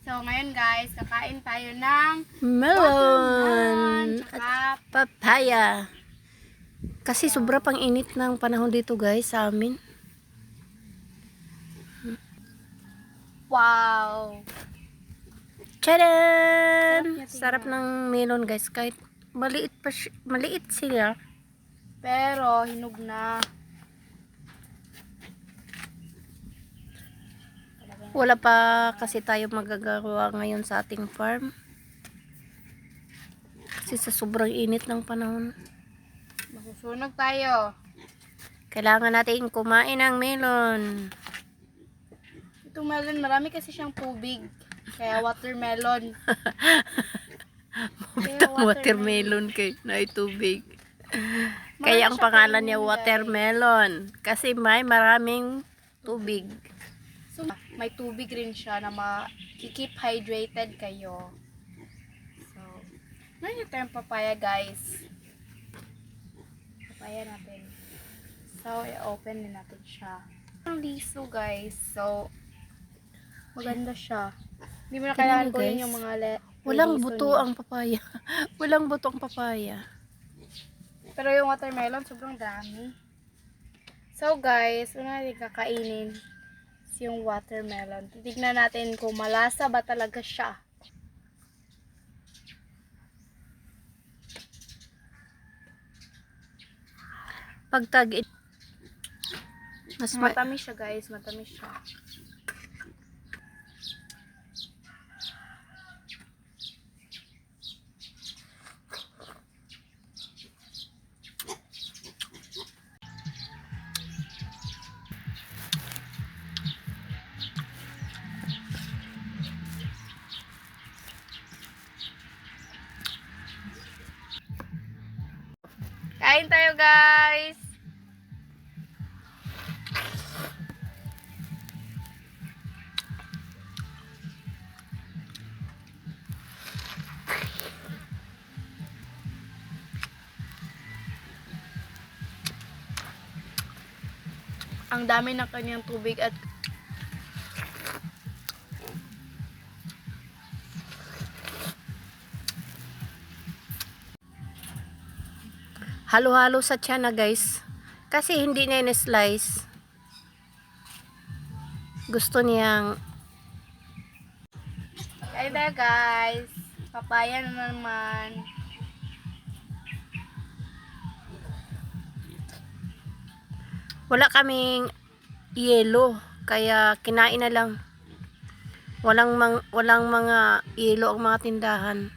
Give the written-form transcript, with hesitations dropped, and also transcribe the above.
So, ngayon guys, kakain tayo ng melon tsaka papaya. Kasi sobra pang init ng panahon dito guys sa amin. wow! Tcharam! Sarap Sarap ng melon guys. Kahit maliit sila. Pero, hinog na. Wala pa kasi tayo magagawa ngayon sa ating farm. Kasi sa sobrang init ng panahon. Masusunog tayo. Kailangan natin kumain ng melon. Itong melon, marami kasi siyang tubig. Kaya watermelon. Watermelon kay na tubig. Marami Kaya ang siya pangalan niya kainin, guys. watermelon. Kasi may maraming tubig. So, may tubig rin siya na makikip hydrated kayo. So, ngayon tayong papaya guys. Papaya natin. So, i-open din natin siya. Ang liso guys. So, maganda siya. Hindi mo na Tingnan kailangan niyo, kunin guys. yung mga Walang liso buto niya. ang papaya. Walang buto ang papaya. Pero yung watermelon, sobrang dami. So guys, una natin kakainin is yung watermelon. Titignan natin kung malasa ba talaga siya. Pag tag mas Matamis siya guys, matamis siya. Kain tayo guys! Ang dami ng kanyang tubig at halo-halo sa tiyan na guys. Kasi hindi na in-slice. Gusto niyang kain tayo guys! Papaya na naman. wala kaming yelo. Kaya kinain na lang. Walang mga yelo ang mga tindahan.